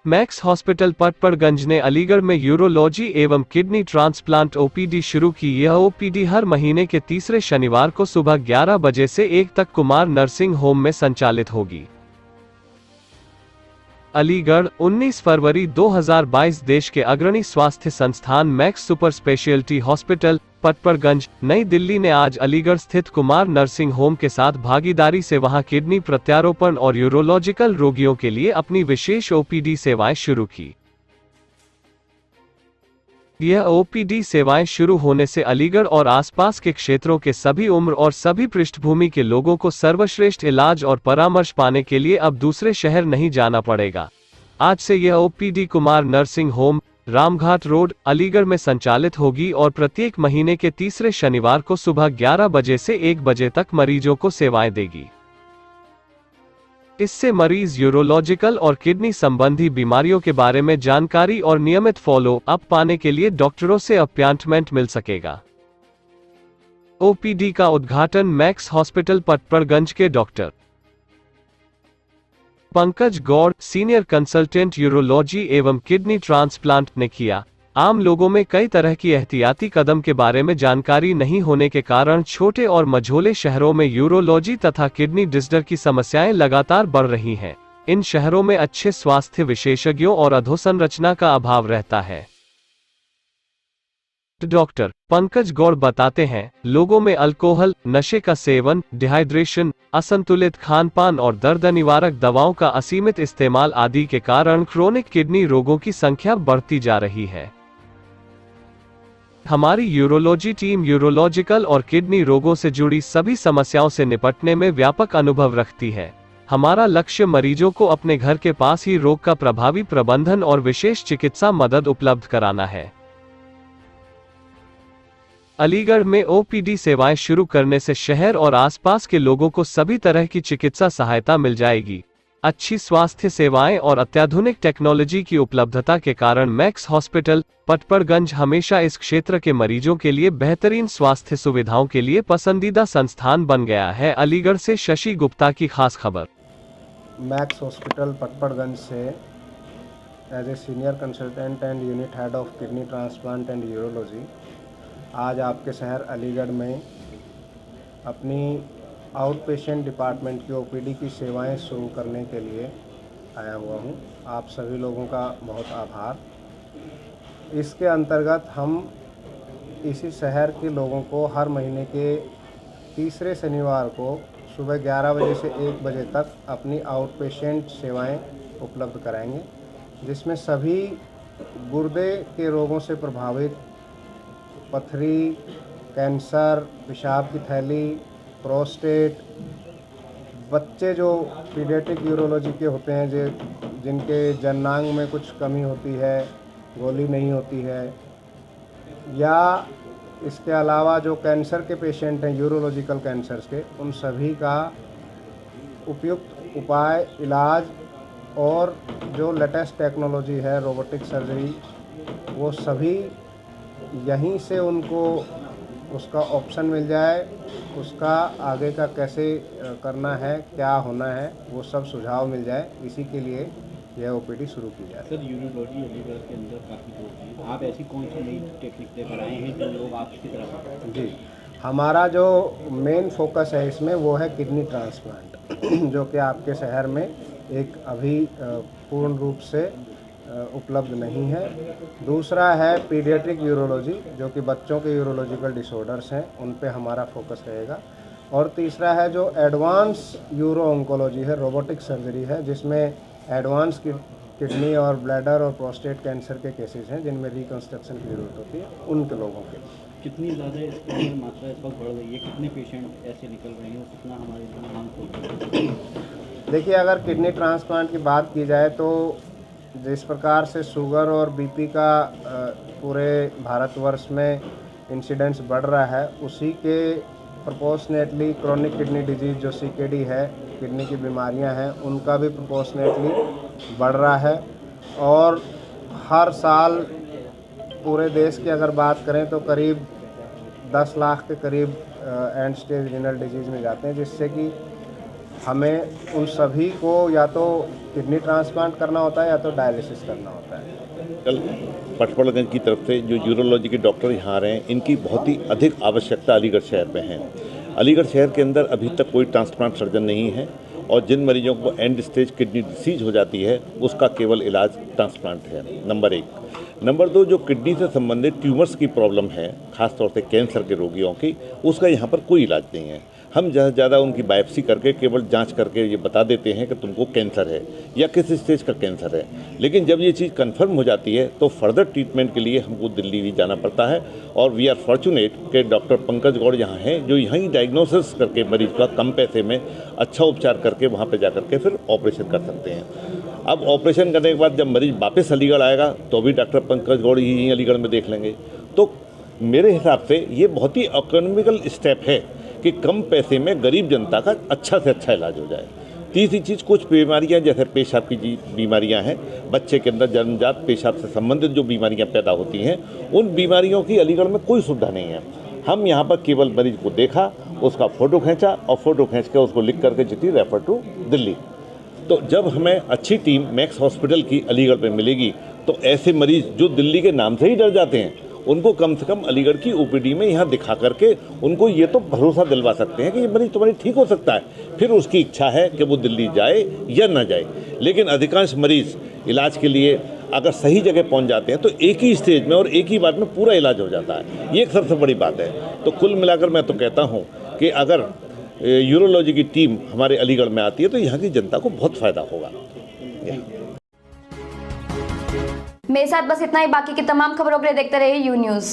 Max hospital Patparganj ने अलीगढ़ में urology एवं किडनी ट्रांसप्लांट ओपीडी शुरू की। यह ओपीडी हर महीने के तीसरे शनिवार को सुबह 11 बजे से 1 तक कुमार नर्सिंग होम में संचालित होगी। अलीगढ़ 19 फरवरी 2022। देश के अग्रणी स्वास्थ्य संस्थान max super speciality hospital Patparganj नई दिल्ली ने आज अलीगढ़ स्थित कुमार नर्सिंग होम के साथ भागीदारी से वहां किडनी प्रत्यारोपण और यूरोलॉजिकल रोगियों के लिए अपनी विशेष ओपीडी सेवाएं शुरू की। यह ओपीडी सेवाएं शुरू होने से अलीगढ़ और आसपास के क्षेत्रों के सभी उम्र और सभी पृष्ठभूमि के लोगों को सर्वश्रेष्ठ इलाज और परामर्श पाने के लिए अब दूसरे शहर नहीं जाना पड़ेगा। आज से यह OPD Kumar nursing home Ramghat road Aligarh में संचालित होगी और प्रत्येक महीने के तीसरे शनिवार को सुबह 11 बजे से 1 बजे तक मरीजों को सेवाएं देगी। इससे मरीज यूरोलॉजिकल और किडनी संबंधी बीमारियों के बारे में जानकारी और नियमित फॉलो अप पाने के लिए डॉक्टरों से अपॉइंटमेंट मिल सकेगा। ओपीडी का उद्घाटन मैक्स हॉस्पिटल पटपड़गंज के doctor Pankaj Gaur senior consultant urology एवं किडनी ट्रांसप्लांट ने किया। आम लोगों में कई तरह की एहतियाती कदम के बारे में जानकारी नहीं होने के कारण छोटे और मझोले शहरों में यूरोलॉजी तथा किडनी डिसऑर्डर की समस्याएं लगातार बढ़ रही हैं। इन शहरों में अच्छे स्वास्थ्य विशेषज्ञों और अधोसंरचना का अभाव रहता है। डॉक्टर पंकज गौड़ बताते हैं, लोगों में अल्कोहल, नशे का सेवन, डिहाइड्रेशन, असंतुलित खान-पान और दर्द निवारक दवाओं का असीमित इस्तेमाल आदि के कारण क्रोनिक किडनी रोगों की संख्या बढ़ती जा रही है। हमारी यूरोलॉजी टीम यूरोलॉजिकल और किडनी रोगों से जुड़ी सभी समस्याओं से निपटने में व्यापक अनुभव रखती है। हमारा लक्ष्य मरीजों को अपने घर के पास ही रोग का प्रभावी प्रबंधन और विशेष चिकित्सा मदद उपलब्ध कराना है। अलीगढ़ में ओपीडी सेवाएं शुरू करने से शहर और आसपास के लोगों को सभी तरह की चिकित्सा सहायता मिल जाएगी। अच्छी स्वास्थ्य सेवाएं और अत्याधुनिक टेक्नोलॉजी की उपलब्धता के कारण मैक्स हॉस्पिटल पटपड़गंज हमेशा इस क्षेत्र के मरीजों के लिए बेहतरीन स्वास्थ्य सुविधाओं के लिए पसंदीदा संस्थान बन गया है। अलीगढ़ से शशि गुप्ता की खास खबर। मैक्स हॉस्पिटल पटपड़गंज से as a senior consultant and unit head of kidney transplant and urology आज आपके शहर अलीगढ़ में अपनी आउट पेशेंट डिपार्टमेंट की ओपीडी की सेवाएं शुरू करने के लिए आया हुआ हूं। आप सभी लोगों का बहुत आभार। इसके अंतर्गत हम इसी शहर के लोगों को हर महीने के तीसरे शनिवार को सुबह 11 बजे से 1 बजे तक अपनी आउट पेशेंट सेवाएं उपलब्ध कराएंगे, जिसमें सभी गुर्दे के रोगों से प्रभावित पथरी, कैंसर, पेशाब की थैली, प्रोस्टेट, बच्चे जो पीडियाट्रिक यूरोलॉजी के होते हैं जिनके जननांग में कुछ कमी होती है, गोली नहीं होती है, या इसके अलावा जो कैंसर के पेशेंट हैं यूरोलॉजिकल कैंसर्स के, उन सभी का उपयुक्त उपाय, इलाज और जो लेटेस्ट टेक्नोलॉजी है रोबोटिक सर्जरी, वो सभी यहीं से उनको उसका ऑप्शन मिल जाए, उसका आगे का कैसे करना है, क्या होना है, वो सब सुझाव मिल जाए। इसी के लिए यह ओपीडी शुरू की जाए। सर, यूरोलॉजी अलीगढ़ के अंदर काफ़ी लोग हैं, आप ऐसी कौन सी नई टेक्निक लेकर आए हैं जो लोग आपकी तरफ? जी, हमारा जो मेन फोकस है इसमें वो है किडनी ट्रांसप्लांट जो कि आपके शहर में एक अभी पूर्ण रूप से उपलब्ध नहीं है। दूसरा है पीडियाट्रिक यूरोलॉजी, जो कि बच्चों के यूरोलॉजिकल डिसऑर्डर्स हैं, उन पे हमारा फोकस रहेगा। और तीसरा है जो एडवांस यूरो ऑन्कोलॉजी है, रोबोटिक सर्जरी है, जिसमें एडवांस किडनी और ब्लैडर और प्रोस्टेट कैंसर के केसेस हैं जिनमें रिकन्स्ट्रक्शन की ज़रूरत होती है, उनके लोगों के। कितनी ज़्यादा इसके अंदर मात्रा इस वक्त बढ़ रही है, कितने पेशेंट ऐसे निकल रहे हैं, कितना हमारे लिए मांग होगी? देखिए, अगर किडनी ट्रांसप्लांट की बात की जाए तो जिस प्रकार से शुगर और बीपी का पूरे भारतवर्ष में इंसिडेंस बढ़ रहा है, उसी के प्रोपोर्शनेटली क्रोनिक किडनी डिजीज़ जो सीकेडी है, किडनी की बीमारियां हैं, उनका भी प्रोपोर्शनेटली बढ़ रहा है। और हर साल पूरे देश की अगर बात करें तो करीब 10 लाख के करीब एंड स्टेज रीनल डिजीज़ में जाते हैं, जिससे कि हमें उन सभी को या तो किडनी ट्रांसप्लांट करना होता है या तो डायलिसिस करना होता है। कल पटपड़गंज की तरफ से जो यूरोलॉजी के डॉक्टर यहाँ आ रहे हैं, इनकी बहुत ही अधिक आवश्यकता अलीगढ़ शहर में है। अलीगढ़ शहर के अंदर अभी तक कोई ट्रांसप्लांट सर्जन नहीं है और जिन मरीजों को एंड स्टेज किडनी डिसीज हो जाती है उसका केवल इलाज ट्रांसप्लांट है, नंबर 1। नंबर 2, जो किडनी से संबंधित ट्यूमर्स की प्रॉब्लम है, खासतौर से कैंसर के रोगियों की, उसका यहाँ पर कोई इलाज नहीं है। हम ज़्यादा से ज़्यादा उनकी बायोप्सी करके केवल जांच करके ये बता देते हैं कि तुमको कैंसर है या किस स्टेज का कैंसर है, लेकिन जब ये चीज़ कंफर्म हो जाती है तो फर्दर ट्रीटमेंट के लिए हमको दिल्ली भी जाना पड़ता है। और वी आर फॉर्चुनेट कि डॉक्टर पंकज गौड़ यहाँ हैं जो यहीं डायग्नोसिस करके मरीज का कम पैसे में अच्छा उपचार करके वहाँ पर जा करके फिर ऑपरेशन कर सकते हैं। अब ऑपरेशन करने के बाद जब मरीज वापस अलीगढ़ आएगा तो भी डॉक्टर पंकज गौड़ यहीं अलीगढ़ में देख लेंगे। तो मेरे हिसाब से ये बहुत ही इकोनॉमिकल स्टेप है कि कम पैसे में गरीब जनता का अच्छा से अच्छा इलाज हो जाए। तीसरी चीज़, कुछ बीमारियां जैसे पेशाब की बीमारियां हैं, बच्चे के अंदर जन्मजात पेशाब से संबंधित जो बीमारियां पैदा होती हैं, उन बीमारियों की अलीगढ़ में कोई सुविधा नहीं है। हम यहाँ पर केवल मरीज को देखा, उसका फ़ोटो खींचा और फ़ोटो खींच के उसको लिख करके चिट्ठी रेफर टू दिल्ली। तो जब हमें अच्छी टीम मैक्स हॉस्पिटल की अलीगढ़ पे मिलेगी तो ऐसे मरीज जो दिल्ली के नाम से ही डर जाते हैं, उनको कम से कम अलीगढ़ की ओपीडी में यहाँ दिखा करके उनको ये तो भरोसा दिलवा सकते हैं कि ये मरीज तुम्हारी ठीक हो सकता है। फिर उसकी इच्छा है कि वो दिल्ली जाए या ना जाए। लेकिन अधिकांश मरीज इलाज के लिए अगर सही जगह पहुँच जाते हैं तो एक ही स्टेज में और एक ही बार में पूरा इलाज हो जाता है। ये एक सबसे बड़ी बात है। तो कुल मिलाकर मैं तो कहता हूँ कि अगर यूरोलॉजी की टीम हमारे अलीगढ़ में आती है तो यहाँ की जनता को बहुत फ़ायदा होगा। मेरे साथ बस इतना ही। बाकी की तमाम खबरों के लिए देखते रहिए यू न्यूज़।